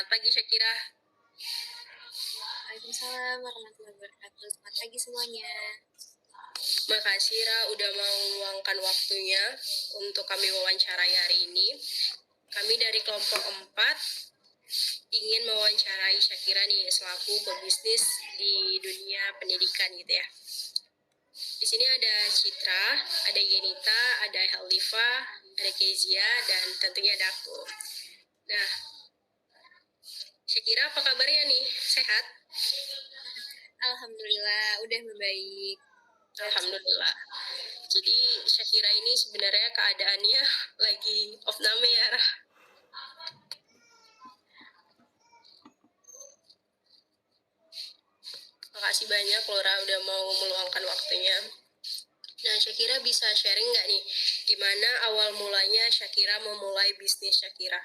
Selamat pagi Syakira. Waalaikumsalam warahmatullahi wabarakatuh. Selamat pagi semuanya. Makasih Ra udah mau meluangkan waktunya untuk kami wawancarai hari ini. Kami dari kelompok 4 ingin mewawancarai Syakira nih selaku pebisnis di dunia pendidikan gitu ya. Di sini ada Citra, ada Yenita, ada Heldiva, ada Kezia, dan tentunya ada aku. Nah, Syakira apa kabarnya nih? Sehat? Alhamdulillah udah membaik. Alhamdulillah. Jadi Syakira ini sebenarnya keadaannya lagi off name ya, Rah. Makasih banyak Laura udah mau meluangkan waktunya. Nah, Syakira bisa sharing nggak nih, gimana awal mulanya Syakira memulai bisnis Syakira?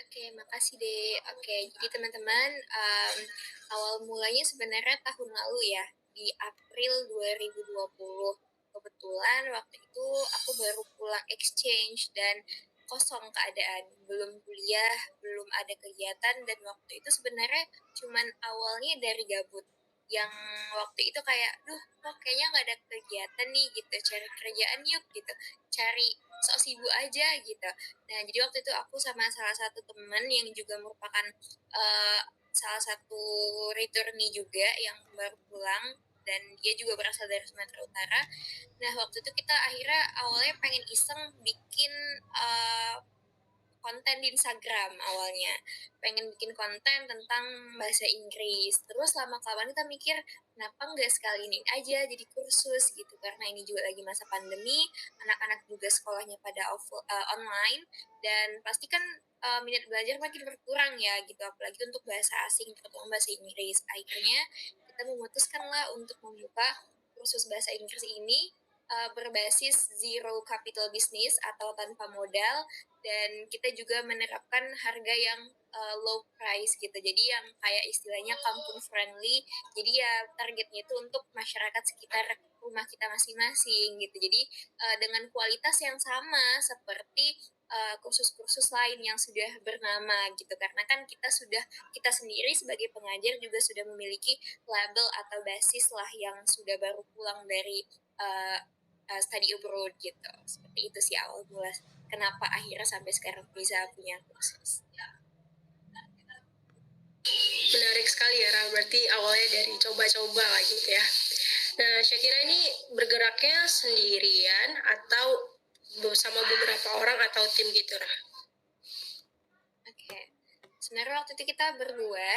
Oke, makasih deh. Oke, jadi teman-teman, awal mulanya sebenarnya tahun lalu ya, di April 2020. Kebetulan waktu itu aku baru pulang exchange dan kosong keadaan, belum kuliah, belum ada kegiatan, dan waktu itu sebenarnya cuman awalnya dari gabut. Yang waktu itu kayak, kok kayaknya nggak ada kegiatan nih gitu, cari kerjaan yuk gitu, cari sok sibuk aja gitu. Nah, jadi waktu itu aku sama salah satu teman yang juga merupakan salah satu returnee juga yang baru pulang, dan dia juga berasal dari Sumatera Utara. Nah, waktu itu kita akhirnya awalnya pengen iseng bikin konten di Instagram awalnya. Pengen bikin konten tentang bahasa Inggris. Terus lama-kelamaan kita mikir, kenapa nggak sekali ini aja jadi kursus gitu. Karena ini juga lagi masa pandemi, anak-anak juga sekolahnya pada online, dan pasti kan minat belajar makin berkurang ya gitu. Apalagi untuk bahasa asing, terutama bahasa Inggris. Akhirnya kita memutuskan lah untuk membuka kursus bahasa Inggris ini berbasis zero capital business atau tanpa modal, dan kita juga menerapkan harga yang low price gitu. Jadi yang kayak istilahnya kampung friendly. Jadi ya targetnya itu untuk masyarakat sekitar rumah kita masing-masing gitu. Jadi dengan kualitas yang sama seperti kursus-kursus lain yang sudah bernama gitu. Karena kan kita sendiri sebagai pengajar juga sudah memiliki label atau basis lah yang sudah baru pulang dari study abroad gitu. Seperti itu sih awal mula kenapa akhirnya sampai sekarang bisa punya kursus. Menarik sekali ya, Ra. Berarti awalnya dari coba-coba lah gitu ya. Nah, Syakira ini bergeraknya sendirian atau bersama beberapa orang atau tim gitu, Ra? Oke. Sebenarnya waktu itu kita berdua,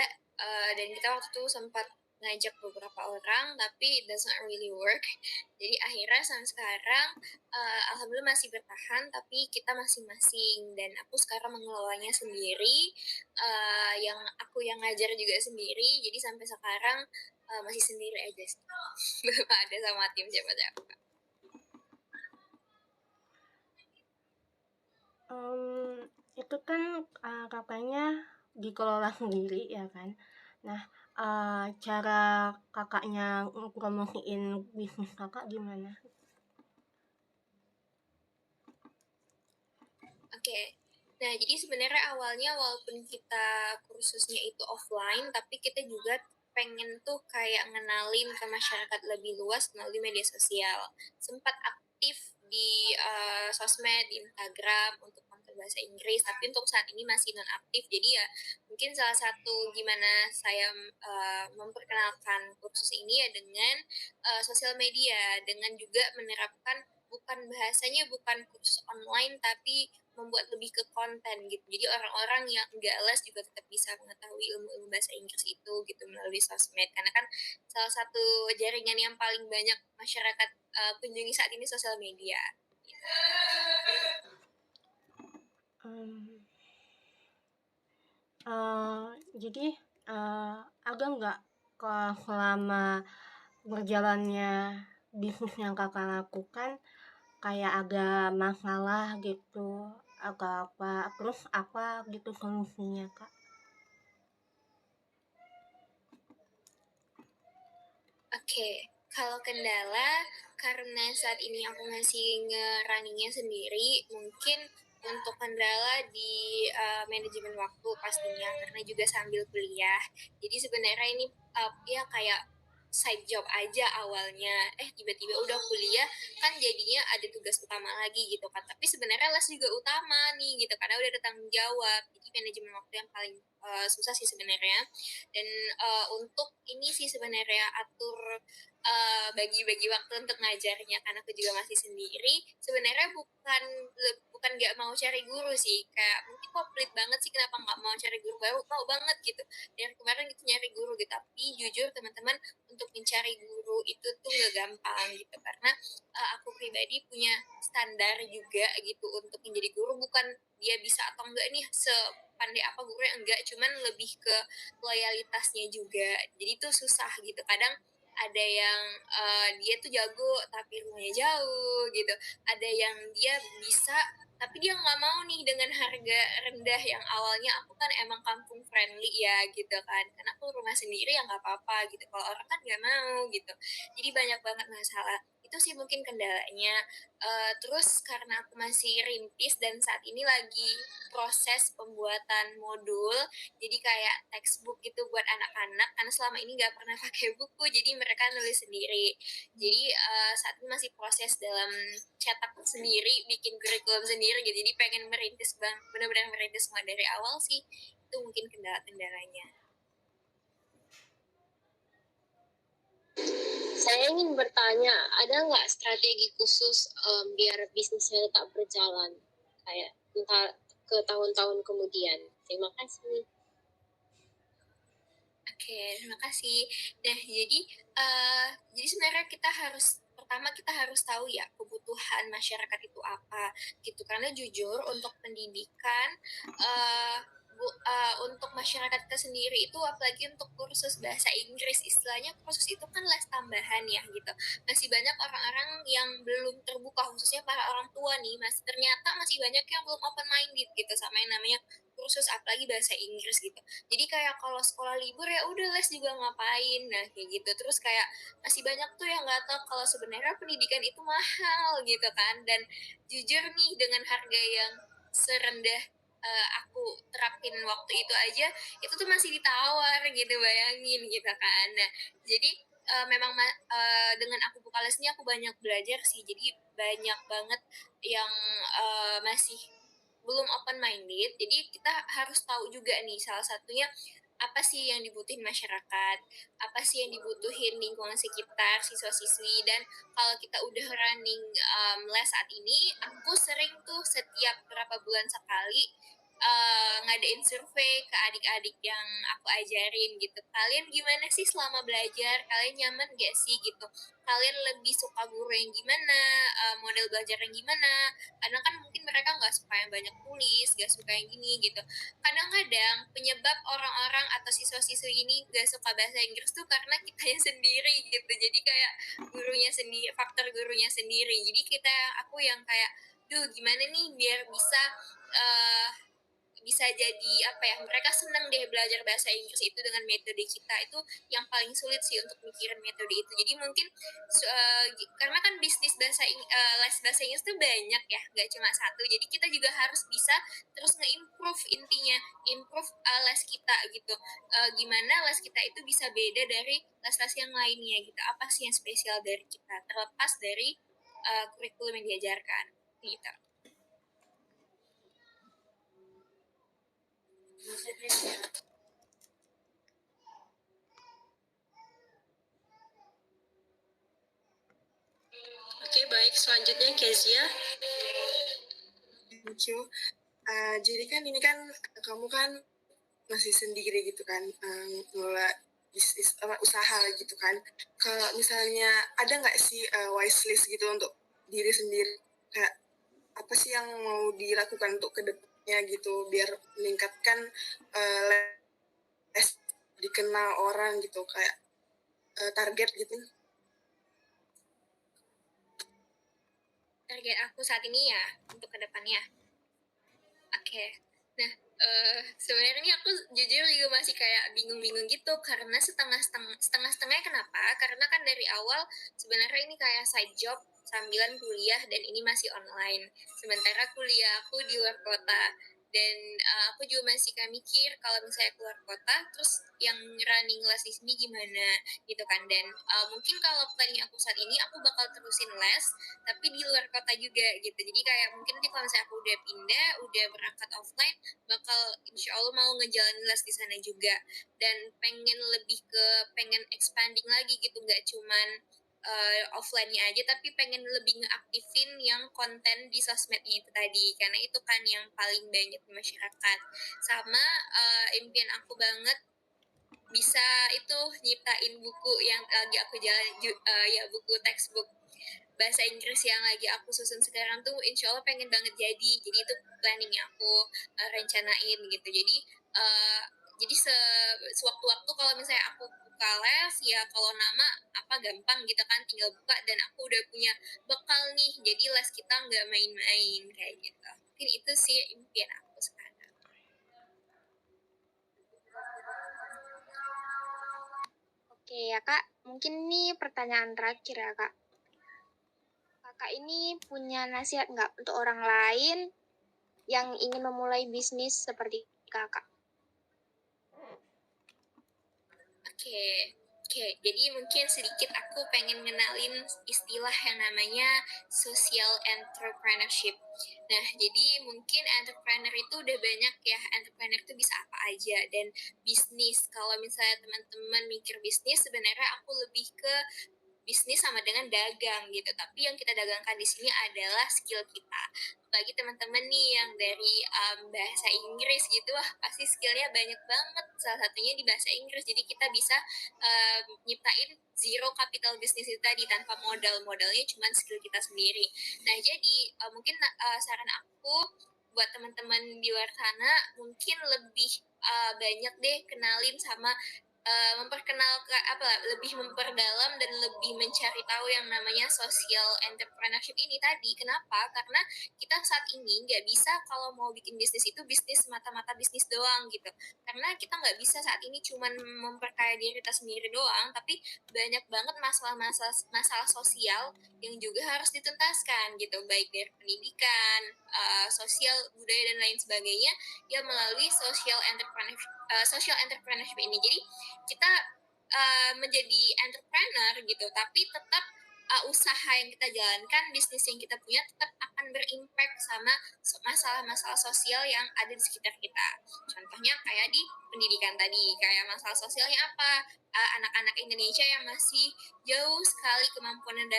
dan kita waktu itu sempat ngajak beberapa orang, tapi it doesn't really work. Jadi akhirnya sampai sekarang, alhamdulillah masih bertahan, tapi kita masing-masing. Dan aku sekarang mengelolanya sendiri, yang ngajar juga sendiri. Jadi sampai sekarang masih sendiri aja sih. Belum ada sama tim siapa-siapa. Itu kan kakaknya dikelola sendiri ya kan. Nah, cara kakaknya promosiin bisnis kakak gimana? Oke. Nah, jadi sebenarnya awalnya walaupun kita kursusnya itu offline, tapi kita juga pengen tuh kayak ngenalin ke masyarakat lebih luas melalui media sosial. Sempat aktif di sosmed, di Instagram untuk konten bahasa Inggris, tapi untuk saat ini masih non aktif. Jadi ya mungkin salah satu gimana saya memperkenalkan kursus ini ya dengan sosial media, dengan juga menerapkan bukan kursus online, tapi membuat lebih ke konten gitu. Jadi orang-orang yang nggak les juga tetap bisa mengetahui ilmu-ilmu bahasa Inggris itu gitu melalui sosmed. Karena kan salah satu jaringan yang paling banyak masyarakat kunjungi saat ini sosial media. Jadi agak nggak selama berjalannya bisnis yang kakak lakukan kayak ada masalah gitu, agak apa, terus apa gitu solusinya kak? Oke, kalau kendala karena saat ini aku masih nge-runningnya sendiri, mungkin untuk kendala di manajemen waktu pastinya karena juga sambil kuliah. Jadi sebenarnya ini ya kayak side job aja awalnya. Tiba-tiba udah kuliah kan jadinya ada tugas utama lagi gitu kan. Tapi sebenarnya les juga utama nih gitu karena udah ada tanggung jawab. Jadi manajemen waktu yang paling susah sih sebenarnya. Dan untuk ini sih sebenarnya atur bagi-bagi waktu untuk ngajarnya karena aku juga masih sendiri. Sebenarnya bukan nggak mau cari guru sih, kayak mungkin kok pelit banget sih kenapa nggak mau cari guru baru, mau banget gitu dari kemarin itu nyari guru gitu. Tapi jujur teman-teman, untuk mencari guru itu tuh nggak gampang gitu karena aku pribadi punya standar juga gitu untuk menjadi guru, bukan dia bisa atau enggak nih sepandai apa gurunya, enggak, cuman lebih ke loyalitasnya juga. Jadi tuh susah gitu kadang ada yang dia tuh jago tapi rumahnya jauh gitu, ada yang dia bisa tapi dia nggak mau nih dengan harga rendah yang awalnya aku kan emang kampung friendly ya gitu kan, karena aku rumah sendiri ya nggak apa-apa gitu, kalau orang kan nggak mau gitu, jadi banyak banget masalah itu sih mungkin kendalanya. Terus karena aku masih rintis dan saat ini lagi proses pembuatan modul, jadi kayak textbook gitu buat anak-anak karena selama ini nggak pernah pakai buku jadi mereka nulis sendiri. Jadi saat ini masih proses dalam cetak sendiri, bikin kurikulum sendiri gitu. Jadi pengen merintis benar-benar merintis semua dari awal sih. Itu mungkin kendala-kendalanya. Saya ingin bertanya, ada nggak strategi khusus biar bisnisnya tetap berjalan, kayak entah ke tahun-tahun kemudian? Terima kasih. Oke, terima kasih. Nah, jadi sebenarnya pertama kita harus tahu ya kebutuhan masyarakat itu apa gitu. Karena jujur untuk pendidikan uh, untuk masyarakat kita sendiri itu apalagi untuk kursus bahasa Inggris, istilahnya kursus itu kan les tambahan ya gitu. Masih banyak orang-orang yang belum terbuka, khususnya para orang tua nih, ternyata masih banyak yang belum open minded gitu sama yang namanya kursus apalagi bahasa Inggris gitu. Jadi kayak kalau sekolah libur ya udah les juga ngapain, nah kayak gitu. Terus kayak masih banyak tuh yang nggak tahu kalau sebenarnya pendidikan itu mahal gitu kan. Dan jujur nih dengan harga yang serendah aku terapin waktu itu aja, itu tuh masih ditawar gitu, bayangin gitu kan. Nah jadi memang dengan aku buka les ini aku banyak belajar sih, jadi banyak banget yang masih belum open minded, jadi kita harus tahu juga nih salah satunya apa sih yang dibutuhin masyarakat, apa sih yang dibutuhin lingkungan sekitar, siswa-siswi. Dan kalau kita udah running les saat ini, aku sering tuh setiap berapa bulan sekali ngadain survei ke adik-adik yang aku ajarin gitu. Kalian gimana sih selama belajar? Kalian nyaman gak sih gitu? Kalian lebih suka guru yang gimana? Model belajar yang gimana? Karena kan mungkin mereka nggak suka yang banyak tulis, nggak suka yang gini gitu. Kadang-kadang penyebab orang-orang atau siswa-siswi ini nggak suka bahasa Inggris tuh karena kitanya sendiri gitu. Jadi kayak gurunya sendiri, faktor gurunya sendiri. Jadi aku yang kayak, duh gimana nih biar bisa jadi apa ya, mereka senang deh belajar bahasa Inggris itu dengan metode kita. Itu yang paling sulit sih untuk mikirin metode itu. Jadi mungkin karena kan bisnis les bahasa Inggris itu banyak ya, gak cuma satu, jadi kita juga harus bisa terus nge-improve, intinya improve les kita gitu. Gimana les kita itu bisa beda dari les-les yang lainnya gitu, apa sih yang spesial dari kita terlepas dari kurikulum yang diajarkan gitu. Oke, baik. Selanjutnya Kezia. Thank you. Jadi kan ini kan kamu kan masih sendiri gitu kan, ngelola bisnis usaha gitu kan. Kalau misalnya ada nggak sih wishlist gitu untuk diri sendiri, kayak apa sih yang mau dilakukan untuk kedepannya gitu biar meningkatkan dikenal orang gitu, kayak target gitu? Target aku saat ini ya untuk kedepannya. Oke. Nah, sebenarnya aku jujur juga masih kayak bingung-bingung gitu karena setengah-setengah. Kenapa? Karena kan dari awal sebenarnya ini kayak side job sambilan kuliah dan ini masih online. Sementara kuliah aku di luar kota. Dan aku juga masih kayak mikir kalau misalnya keluar kota, terus yang running les di sini gimana gitu kan. Dan mungkin kalau planning aku saat ini, aku bakal terusin les, tapi di luar kota juga gitu. Jadi kayak mungkin nanti kalau misalnya aku udah pindah, udah berangkat offline, bakal insya Allah mau ngejalanin les di sana juga. Dan pengen expanding lagi gitu, nggak cuman offline-nya aja, tapi pengen lebih ngeaktifin yang konten di sosmednya itu tadi, karena itu kan yang paling banyak di masyarakat. Sama impian aku banget bisa itu nyiptain buku yang lagi aku jalan, ya buku textbook bahasa Inggris yang lagi aku susun sekarang tuh insya Allah pengen banget jadi itu planning yang aku rencanain gitu. Jadi sewaktu-waktu kalau misalnya aku buka les, ya kalau nama apa gampang gitu kan, tinggal buka dan aku udah punya bekal nih, jadi les kita nggak main-main kayak gitu. Mungkin itu sih impian aku sekarang. Oke ya Kak, mungkin ini pertanyaan terakhir ya Kak. Kakak ini punya nasihat nggak untuk orang lain yang ingin memulai bisnis seperti Kakak? Oke, jadi mungkin sedikit aku pengen ngenalin istilah yang namanya social entrepreneurship. Nah, jadi mungkin entrepreneur itu udah banyak ya, entrepreneur itu bisa apa aja, dan bisnis, kalau misalnya teman-teman mikir bisnis, sebenarnya aku lebih ke bisnis sama dengan dagang gitu, tapi yang kita dagangkan di sini adalah skill kita. Bagi teman-teman nih yang dari bahasa Inggris gitu, wah pasti skillnya banyak banget, salah satunya di bahasa Inggris. Jadi kita bisa nyiptain zero capital bisnis itu tadi, tanpa modalnya cuma skill kita sendiri. Nah jadi mungkin saran aku buat teman-teman di luar sana, mungkin lebih banyak deh kenalin sama lebih memperdalam dan lebih mencari tahu yang namanya social entrepreneurship ini tadi. Kenapa? Karena kita saat ini nggak bisa kalau mau bikin bisnis itu bisnis semata-mata bisnis doang gitu. Karena kita nggak bisa saat ini cuman memperkaya diri kita sendiri doang, tapi banyak banget masalah sosial yang juga harus dituntaskan gitu, baik dari pendidikan, sosial, budaya dan lain sebagainya, ya melalui social entrepreneurship ini. Jadi kita menjadi entrepreneur gitu, tapi tetap usaha yang kita jalankan, bisnis yang kita punya tetap akan berimpact sama masalah-masalah sosial yang ada di sekitar kita. Contohnya kayak di pendidikan tadi, kayak masalah sosialnya apa? Anak-anak Indonesia yang masih jauh sekali kemampuannya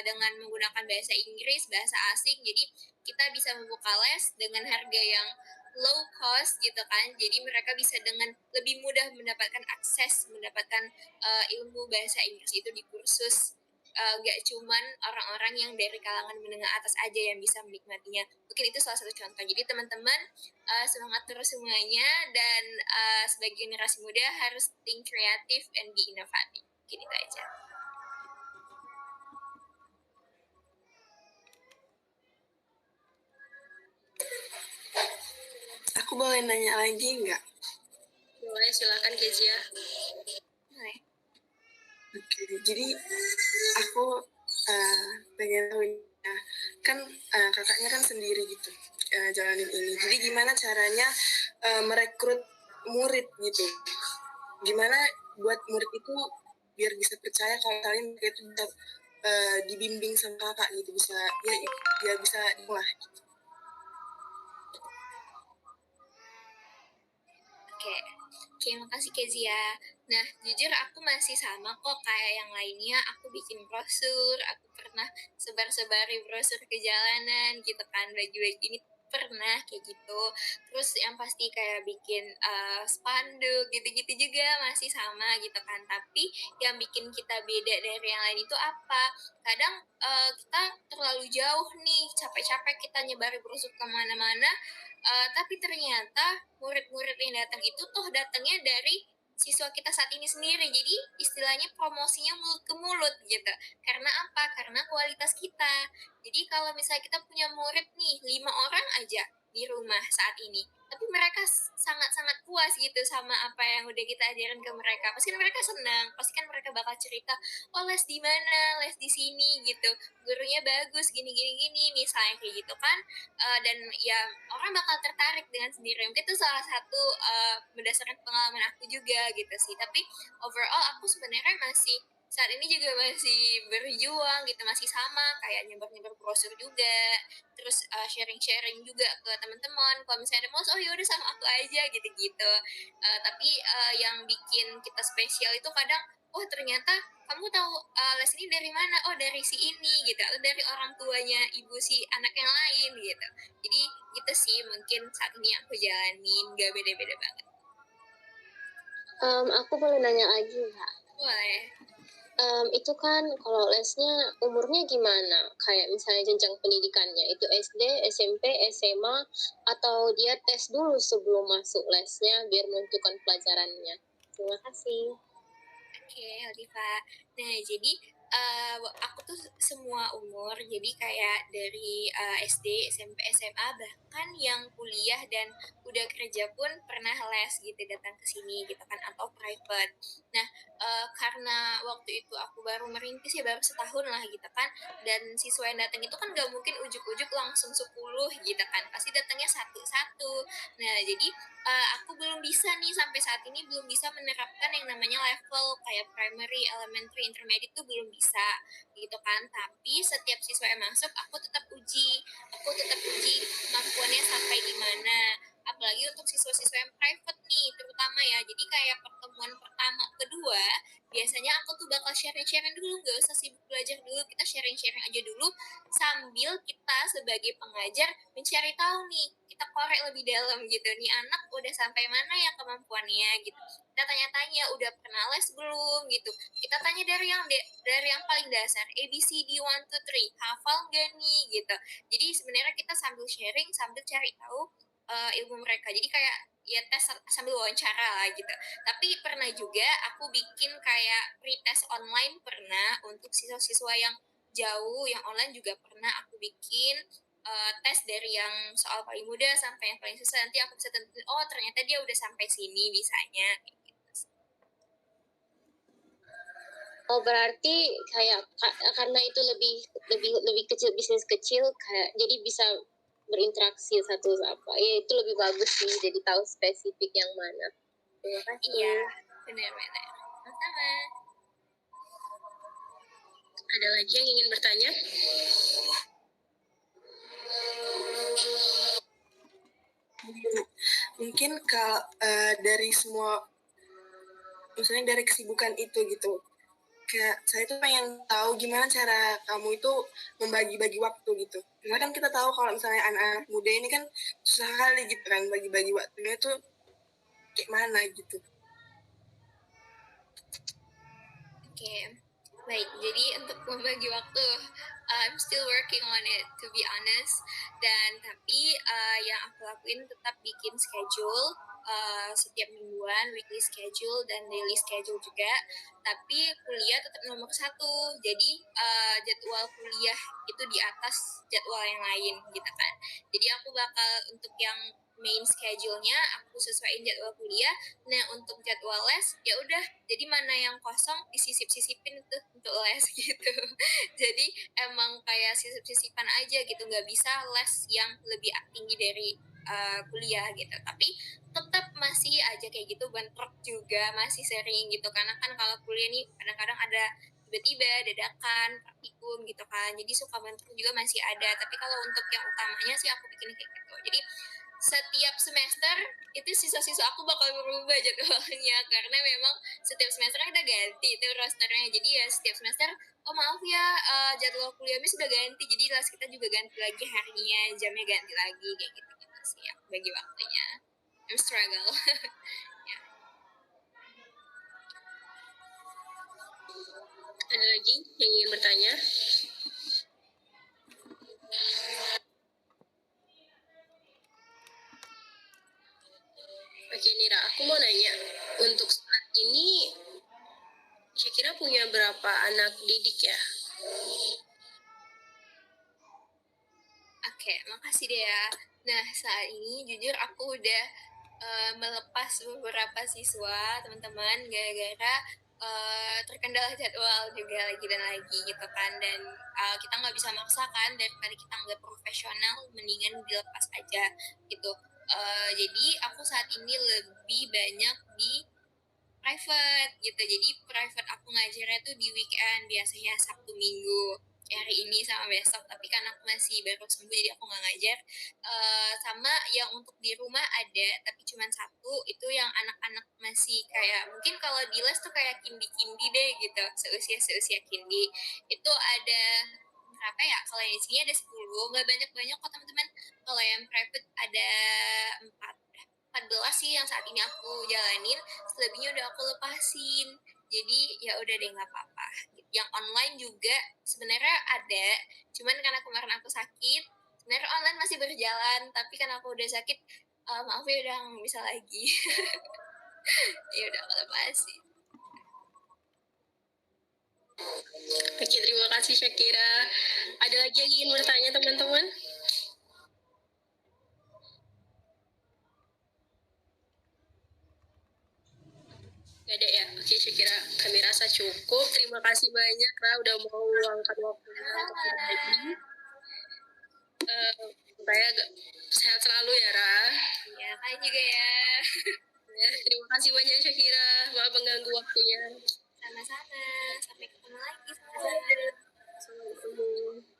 dengan menggunakan bahasa Inggris, bahasa asing. Jadi kita bisa membuka les dengan harga yang low cost gitu kan, jadi mereka bisa dengan lebih mudah mendapatkan ilmu bahasa Inggris itu di kursus. Gak cuman orang-orang yang dari kalangan menengah atas aja yang bisa menikmatinya. Mungkin itu salah satu contoh. Jadi teman-teman semangat terus semuanya, dan sebagai generasi muda harus think creative and be innovative. Mungkin itu aja. Aku boleh nanya lagi nggak? Boleh, silakan Kezia. Oke, jadi aku pengen tahu ya, kan kakaknya kan sendiri gitu jalanin ini. Jadi gimana caranya merekrut murid gitu? Gimana buat murid itu biar bisa percaya kalau kalian itu bisa dibimbing sama kakak gitu, bisa ya bisa lah. Oke, makasih Kezia. Nah, jujur aku masih sama kok kayak yang lainnya. Aku bikin brosur, aku pernah sebar-sebari brosur ke jalanan gitu kan, bagi-bagi ini pernah kayak gitu. Terus yang pasti kayak bikin spanduk gitu-gitu juga masih sama gitu kan. Tapi yang bikin kita beda dari yang lain itu apa? Kadang kita terlalu jauh nih, capek-capek kita nyebar brosur kemana-mana, tapi ternyata murid-murid yang datang itu tuh datangnya dari siswa kita saat ini sendiri. Jadi istilahnya promosinya mulut ke mulut gitu. Karena apa? Karena kualitas kita. Jadi kalau misalnya kita punya murid nih 5 orang aja, di rumah saat ini. Tapi mereka sangat-sangat puas gitu sama apa yang udah kita ajarin ke mereka. Pasti kan mereka senang, pasti kan mereka bakal cerita, oh les di mana, les di sini gitu, gurunya bagus, gini gini gini, misalnya kayak gitu kan. Dan ya orang bakal tertarik dengan sendiri. Mungkin itu salah satu berdasarkan pengalaman aku juga gitu sih. Tapi overall aku sebenarnya masih saat ini juga masih berjuang gitu, masih sama kayak nyebar-nyebar brosur juga, terus sharing-sharing juga ke teman-teman. Kalau misalnya ada mau, oh yaudah sama aku aja gitu-gitu. Tapi yang bikin kita spesial itu kadang, oh ternyata kamu tahu les ini dari mana? Oh dari si ini gitu, atau dari orang tuanya ibu si anak yang lain gitu. Jadi gitu sih mungkin saat ini aku jalanin, gak beda-beda banget. Aku boleh nanya lagi nggak? Boleh. Itu kan kalau lesnya umurnya gimana? Kayak misalnya jenjang pendidikannya, itu SD, SMP, SMA, atau dia tes dulu sebelum masuk lesnya biar menentukan pelajarannya? Terima kasih. Oke, Oliva. Nah, jadi aku tuh semua umur, jadi kayak dari SD, SMP, SMA, bahkan yang kuliah dan udah kerja pun pernah les gitu, datang ke sini gitu kan, atau private. Nah, karena waktu itu aku baru merintis ya, baru setahun lah gitu kan, dan siswa yang datang itu kan gak mungkin ujuk-ujuk langsung 10 gitu kan, pasti datangnya satu-satu. Nah, jadi aku belum bisa nih sampai saat ini belum bisa menerapkan yang namanya level kayak primary, elementary, intermediate itu belum bisa gitu kan. Tapi setiap siswa yang masuk aku tetap uji kemampuannya sampai di mana. Apalagi untuk siswa-siswa yang private nih terutama ya. Jadi kayak pertemuan pertama, kedua, biasanya aku tuh bakal sharing-sharing dulu, nggak usah sibuk belajar dulu, kita sharing-sharing aja dulu sambil kita sebagai pengajar mencari tahu nih, kita korek lebih dalam gitu, nih anak udah sampai mana ya kemampuannya gitu, kita tanya-tanya udah pernah les belum gitu, kita tanya dari yang paling dasar ABCD 1 2 3 hafal gak nih gitu. Jadi sebenarnya kita sambil sharing sambil cari tahu ilmu mereka, jadi kayak ya tes sambil wawancara lah gitu. Tapi pernah juga aku bikin kayak pretest online, pernah untuk siswa-siswa yang jauh yang online juga pernah aku bikin tes dari yang soal paling mudah sampai yang paling susah, nanti aku bisa tentuin oh ternyata dia udah sampai sini bisanya gitu. Oh berarti kayak karena itu lebih kecil, bisnis kecil, kayak jadi bisa berinteraksi satu apa ya, itu lebih bagus sih, jadi tahu spesifik yang mana. Terima kasih. Iya, benar-benar. Sama-sama. Ada lagi yang ingin bertanya? Mungkin kalau dari semua, misalnya dari kesibukan itu gitu, kayak saya tuh pengen tahu gimana cara kamu itu membagi-bagi waktu gitu. Karena kan kita tahu kalau misalnya anak-anak muda ini kan susah kali gitu kan bagi-bagi waktunya tuh kayak mana gitu. Oke, baik. Jadi untuk membagi waktu, I'm still working on it to be honest. Dan tapi yang aku lakuin tetap bikin schedule setiap mingguan, weekly schedule dan daily schedule juga. Tapi kuliah tetap nomor 1. Jadi jadwal kuliah itu di atas jadwal yang lain gitu kan. Jadi aku bakal untuk yang main schedule-nya aku sesuaiin jadwal kuliah. Nah untuk jadwal les ya udah, jadi mana yang kosong disisip-sisipin itu untuk les gitu. Jadi emang kayak sisip-sisipan aja gitu, nggak bisa les yang lebih tinggi dari kuliah gitu. Tapi tetap masih aja kayak gitu, bentrok juga masih sering gitu, karena kan kalau kuliah nih kadang-kadang ada tiba-tiba dadakan praktikum gitu kan, jadi suka bentrok juga masih ada. Tapi kalau untuk yang utamanya sih aku bikin kayak gitu. Jadi setiap semester itu siswa-siswa aku bakal berubah jadwalnya, karena memang setiap semester kita ganti itu rosternya. Jadi ya setiap semester, oh maaf ya jadwal kuliahnya sudah ganti, jadi les kita juga ganti lagi harinya, jamnya ganti lagi kayak gitu-gitu sih ya, bagi waktunya. I'm struggle. Ya. Ada lagi yang ingin bertanya? Oke Nira, aku mau nanya, untuk saat ini Syakira punya berapa anak didik ya? Oke, makasih deh ya. Nah, saat ini jujur aku udah melepas beberapa siswa, teman-teman, gara-gara terkendala jadwal juga lagi dan lagi gitu kan. Dan kita nggak bisa maksa kan, daripada kita nggak profesional, mendingan dilepas aja gitu. Jadi aku saat ini lebih banyak di private gitu. Jadi private aku ngajarnya tuh di weekend, biasanya Sabtu Minggu. Kayak hari ini sama besok, tapi kan aku masih baru sembuh jadi aku nggak ngajar. Sama yang untuk di rumah ada, tapi cuma satu, itu yang anak-anak masih kayak, mungkin kalau di les tuh kayak kindi-kindi deh gitu, seusia kindi. Itu ada berapa ya? Kalau yang di sini ada 10, nggak banyak-banyak kok teman-teman. Kalau yang private ada 4 14 sih yang saat ini aku jalanin, selebihnya udah aku lepasin. Jadi ya udah deh nggak apa-apa. Yang online juga sebenarnya ada, cuman karena kemarin aku sakit, sebenarnya online masih berjalan, tapi kan aku udah sakit, maaf ya udah nggak bisa lagi. Ya udah aku lepasin. Oke, terima kasih Syakira. Ada lagi yang ingin bertanya teman-teman? Gak ada ya? Oke Syakira, kami rasa cukup. Terima kasih banyak Ra udah mau meluangkan waktunya untuk berbagi. Saya sehat selalu ya Ra. Ya, kalian juga ya. Ya, terima kasih banyak Syakira, maaf mengganggu waktunya. Sama-sama. Sampai ketemu lagi. Sama-sama. Sampai ketemu.